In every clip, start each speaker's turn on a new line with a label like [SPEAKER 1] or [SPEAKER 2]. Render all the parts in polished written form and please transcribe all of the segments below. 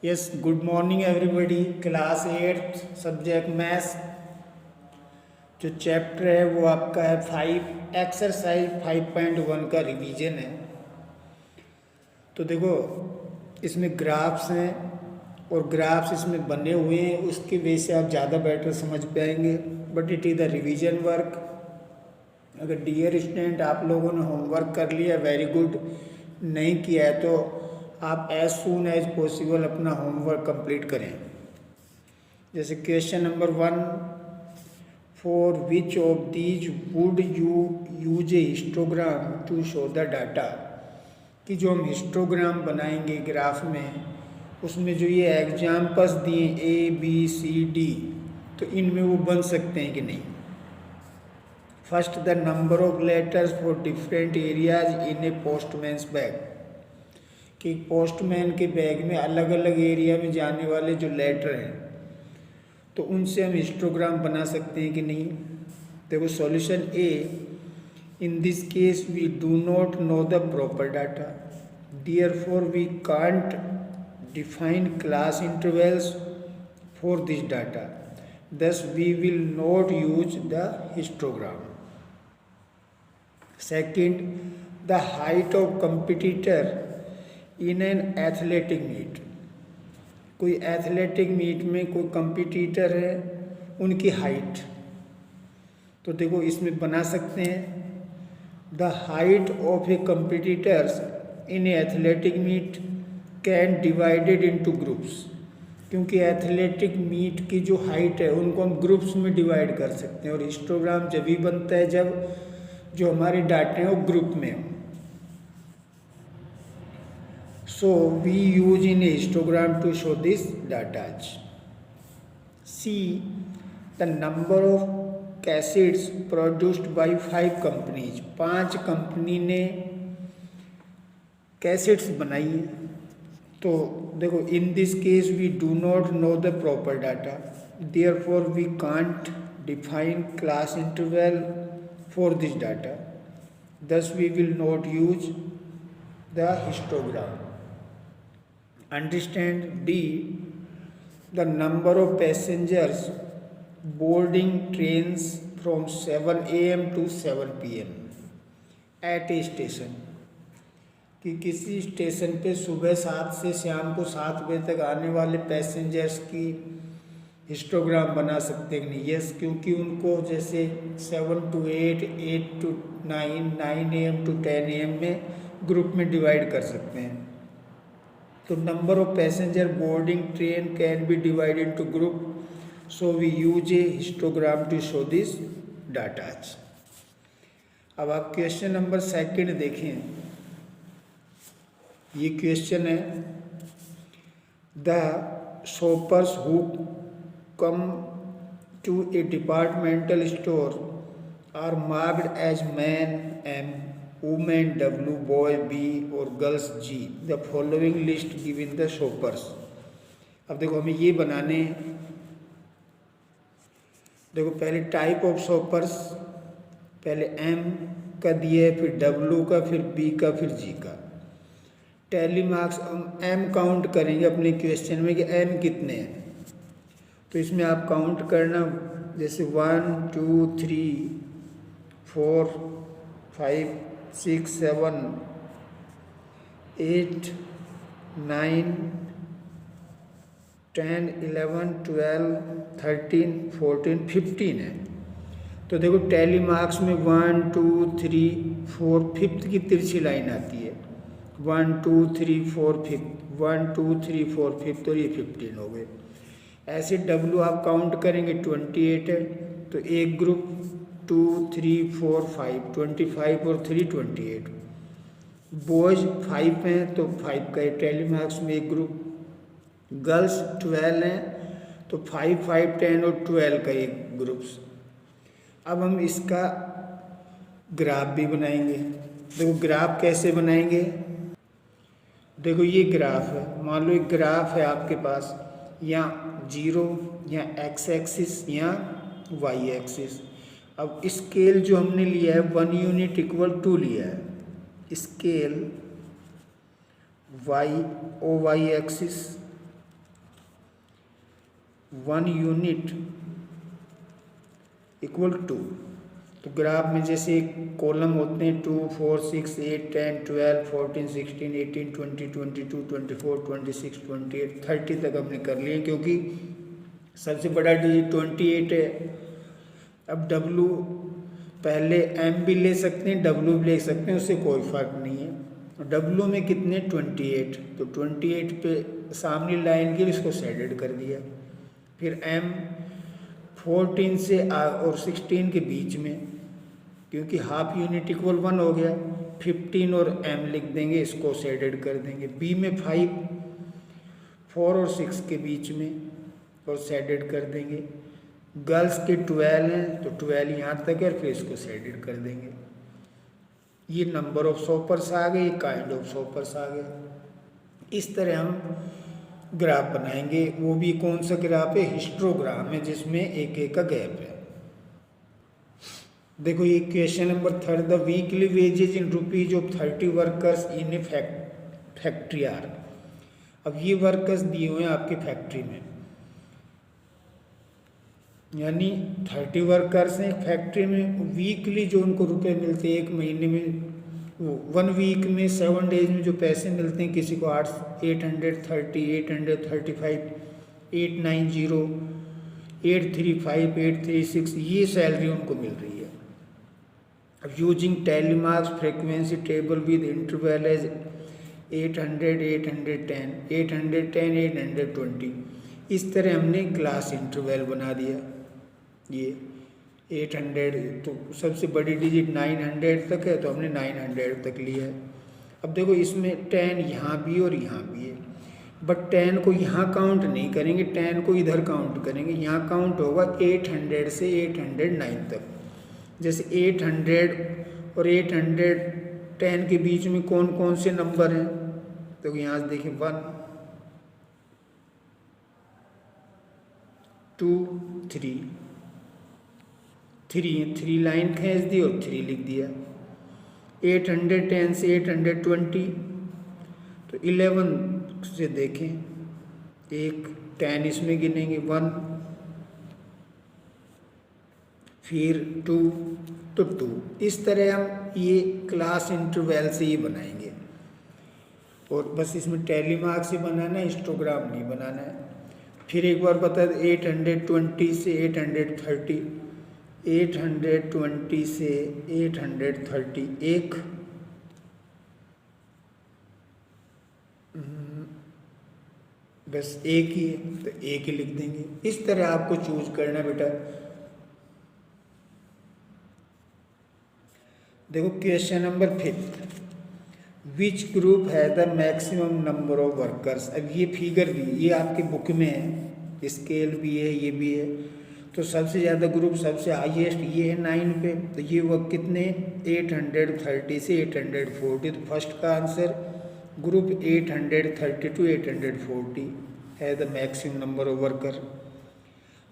[SPEAKER 1] Yes, good morning everybody. Class 8 subject maths जो chapter है वो आपका है 5 एक्सरसाइज 5.1 का रिवीजन है। तो देखो इसमें ग्राफ्स हैं और ग्राफ्स इसमें बने हुए हैं, उसकी वजह से आप ज़्यादा बेटर समझ पाएंगे। But it is the revision work. अगर डियर स्टूडेंट आप लोगों ने होमवर्क कर लिया, वेरी गुड। नहीं किया है तो आप एज सून एज पॉसिबल अपना होमवर्क कंप्लीट करें। जैसे question number 1, for which of these would you use a histogram to show the data. कि जो हम हिस्टोग्राम बनाएंगे ग्राफ में, उसमें जो ये एग्जाम्पल्स दिए ABCD, तो इनमें वो बन सकते हैं कि नहीं। First, the number of letters for different areas in a postman's bag. कि पोस्टमैन के बैग में अलग अलग एरिया में जाने वाले जो लेटर हैं, तो उनसे हम हिस्टोग्राम बना सकते हैं कि नहीं। देखो solution A, in this case we do not know the proper data, therefore we can't define class intervals for this data, thus we will not use the histogram. Second, the height of competitor in an athletic meet. कोई athletic meet में कोई competitor है, उनकी height, तो देखो इसमें बना सकते हैं the height of a competitors in a athletic meet can divided into groups. क्योंकि एथलेटिक मीट की जो हाइट है उनको हम ग्रुप्स में डिवाइड कर सकते हैं, और हिस्टोग्राम जब भी बनता है जब जो हमारे डाटे हैं वो ग्रुप में हो। So we use in a histogram to show this datas. See, the number of cassettes produced by 5 companies. 5 company ने कैसेट्स बनाई है। तो देखो in this case we do not know the proper data, therefore we can't define class interval for this data, thus we will not use the histogram. Understand D, the number of passengers boarding trains from 7 AM to 7 PM at a station। कि किसी station पे सुबह 7 से शाम को 7 बजे तक आने वाले पैसेंजर्स की हिस्टोग्राम बना सकते हैं नहीं। यस, क्योंकि उनको जैसे 7 to 8, 8 to 9, 9 AM to 10 AM में ग्रुप में डिवाइड कर सकते हैं। तो number of passenger boarding train can be divided into group, so we use a histogram to show this datas. अब आप क्वेश्चन नंबर 2 देखें। ये क्वेश्चन है, the shoppers who come to a departmental store are marked as man M, women W, boy B और girls G। The following list given the shoppers. अब देखो हमें ये बनाने हैं। देखो पहले टाइप ऑफ शॉपर्स, पहले M का दिया है, फिर W का, फिर B का, फिर G का। टैली मार्क्स हम M काउंट करेंगे अपने क्वेश्चन में कि M कितने हैं। तो इसमें आप काउंट करना, जैसे 1 2 3 4 5 6 7 8 9 10 11 12 13 14 15 है। तो देखो टैली मार्क्स में 1 2 3 4 5th की तिरछी लाइन आती है, 1 2 3 4 5, 1 2 3 4 5, तो ये 15 हो गए। ऐसे W आप काउंट करेंगे 28 है, तो एक ग्रुप 2 3 4 5, 25 और 3 28। बॉयज 5 हैं तो 5 का टैली मार्क्स में एक ग्रुप। गर्ल्स 12 हैं तो 5 5 10 और 12 का एक ग्रुप्स। अब हम इसका ग्राफ भी बनाएंगे। देखो ग्राफ कैसे बनाएंगे। देखो ये ग्राफ है, मान लो एक ग्राफ है आपके पास, या 0 या x एक्सिस या y एक्सिस। अब स्केल जो हमने लिया है 1 यूनिट इक्वल 2 लिया है। Scale y, OY axis 1 unit equal to, तो ग्राफ में जैसे कॉलम होते हैं 2, 4, 6, 8, 10, 12, 14, 16, 18, 20, 22, 24, 26, 28, 30 तक हमने कर लिए क्योंकि सबसे बड़ा डिजिट 28 है। अब W पहले M भी ले सकते हैं, W भी ले सकते हैं, उससे कोई फर्क नहीं है। W में कितने 28, तो 28 पे सामने लाइन की इसको शेडेड कर दिया। फिर M 14 से और 16 के बीच में, क्योंकि हाफ यूनिट इक्वल 1 हो गया, 15 और M लिख देंगे, इसको शेडेड कर देंगे। B में 5 4 और 6 के बीच में और शेडेड कर देंगे। गर्ल्स के 12 हैं तो 12 यहाँ तक है, फिर इसको शेडेड कर देंगे। ये नंबर ऑफ शॉपर्स आ गए, काइंड ऑफ शॉपर्स आ गए। इस तरह हम ग्राफ बनाएंगे। वो भी कौन सा ग्राफ है? हिस्टोग्राम है, जिसमें एक एक का गैप है। देखो ये question number 3, the weekly wages in rupees of 30 workers in a factory are. अब ये वर्कर्स दिए हुए हैं आपकी फैक्ट्री में, यानी 30 वर्कर्स हैं फैक्ट्री में। वीकली जो उनको रुपए मिलते हैं, एक महीने में, वो 1 वीक में 7 डेज में जो पैसे मिलते हैं, किसी को 830, 835, 890, 835, 836, ये सैलरी उनको मिल रही है। अब using tally marks frequency table with interval as 800, 810, 810, 820, इस तरह हमने क्लास इंटरवल बना दिया। ये 800, तो सबसे बड़ी डिजिट 900 तक है, तो हमने 900 तक लिया है। अब देखो इसमें 10 यहाँ भी और यहाँ भी है, बट 10 को यहाँ काउंट नहीं करेंगे, 10 को इधर काउंट करेंगे। यहाँ काउंट होगा 800 से 809 तक। जैसे 800 और 810 के बीच में कौन कौन से नंबर हैं, तो यहाँ से देखिए 1, 2, 3 लाइन खींच दी और 3 लिख दिया। 810 से 820, तो 11 से देखें, 1 10 इसमें गिनेंगे, 1, फिर 2, तो 2। इस तरह हम ये क्लास इंटरवल से ही बनाएंगे। और बस इसमें टैली मार्क से बनाना है, हिस्टोग्राम नहीं बनाना है। फिर एक बार बता दें, 820 से 830, 820 से 830, एक बस एक ही है, तो एक ही लिख देंगे। इस तरह आपको चूज करना बेटा। देखो क्वेश्चन नंबर 5, विच ग्रुप है the maximum number of workers. अब ये फिगर भी ये आपकी बुक में है, स्केल भी है, ये भी है। तो सबसे ज़्यादा ग्रुप, सबसे हाईएस्ट ये है 9 पे, तो ये वह कितने 830 से 840, तो फर्स्ट का आंसर ग्रुप 830 to 840 है the maximum number of worker.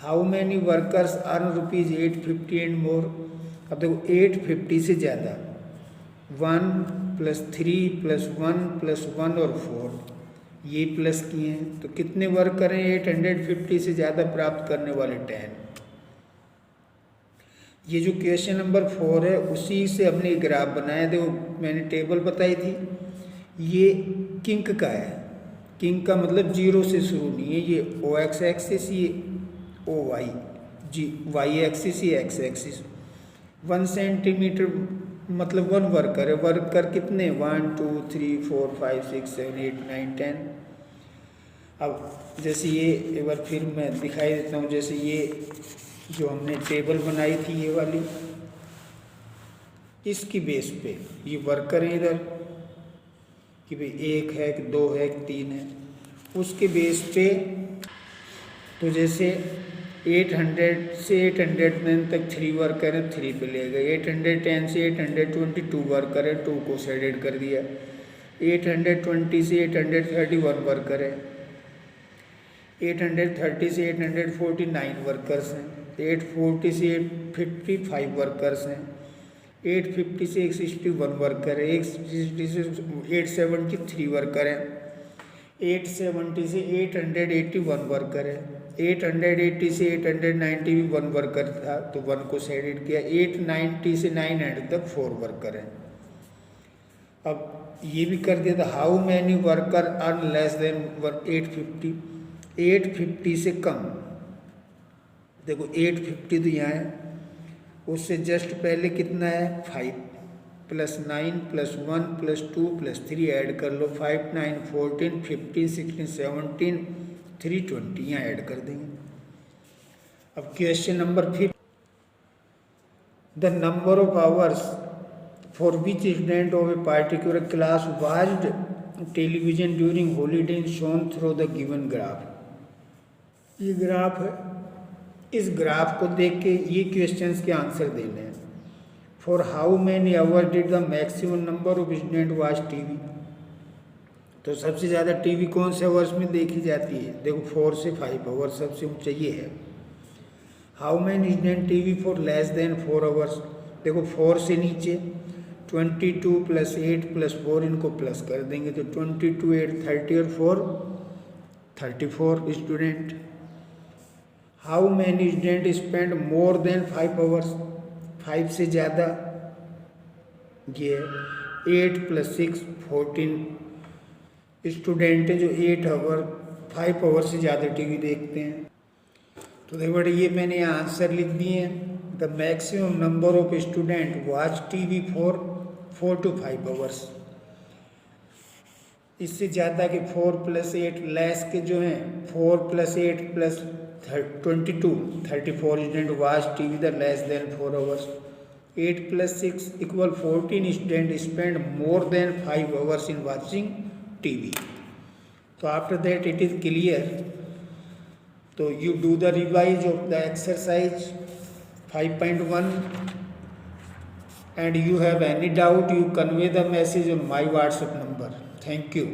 [SPEAKER 1] How many workers earn rupees 850 and more. अब देखो 850 से ज़्यादा 1 + 3 + 1 + 1 और 4 ये प्लस किए हैं, तो कितने वर्कर हैं 850 से ज़्यादा प्राप्त करने वाले 10। ये जो क्वेश्चन नंबर 4 है उसी से हमने ग्राफ बनाया। देखो मैंने टेबल बताई थी, ये किंक का है। किंक का मतलब 0 से शुरू नहीं है, ये OX एक्सिस, ये OY, Y एक्सिस, ये X एक्सिस। 1 सेंटीमीटर मतलब 1 वर्कर है। वर्कर कितने 1 2 3 4 5 6 7 8 9 10। अब जैसे ये एक बार फिर मैं दिखाई देता हूँ। जैसे ये जो हमने टेबल बनाई थी ये वाली, इसकी बेस पे ये वर्कर है इधर कि भाई 1 है कि 2 है कि 3 है, उसके बेस पे तो जैसे 800 से 810 तक 3 वर्कर है, 3 पे ले गए। 810 से 822 वर्कर है, 2 को शेडेड कर दिया। 820 से 831 वर्कर है। 830 से 849 वर्कर्स हैं। 840 से 855 वर्कर्स हैं। 850 से 861 वर्कर है। 860 से 873 वर्कर हैं। 870 से 881 वर्कर है। 880 से 890 भी 1 वर्कर था तो 1 को से एडिट किया। 890 से 900 तक 4 वर्कर हैं। अब ये भी कर दिया था, how many worker earn less than 850, 850 से कम। देखो 850 तो यहाँ है, उससे जस्ट पहले कितना है 5 + 9 + 1 + 2 + 3 ऐड कर लो, 5 9 14 15 16 17 320 यहाँ ऐड कर देंगे। अब question number 5, the number of hours for which student of a particular class watched television during holiday is shown through the given graph. ये ग्राफ है, इस ग्राफ को देख के ये क्वेश्चंस के आंसर देने हैं। For how many hour did the maximum number of student watch TV, तो सबसे ज़्यादा टीवी कौन से आवर्स में देखी जाती है? देखो 4 से 5 आवर्स सबसे ऊंचा ये है। How many student TV for less than 4 hours, देखो 4 से नीचे 22 + 8 + 4 इनको प्लस कर देंगे तो 22 8 30 और 4 34 student. How many student spend more than 5 hours, 5 से ज़्यादा ये 8 + 6 14 स्टूडेंट है जो 8 आवर 5 आवर से ज़्यादा टीवी देखते हैं। तो देखो बेटा ये मैंने यहाँ आंसर लिख दिए हैं। The maximum number of student watch TV for 4 to 5 hours. इससे ज़्यादा के 4 + 8 लेस के जो हैं 4 + 8 + 22 34 student watch TV the less than 4 hours. 8 + 6 = 14 student spend more than 5 hours in watching TV. तो after that it is clear. तो you do the revise of the exercise 5.1 and you have any doubt you convey the message on my WhatsApp number. Thank you.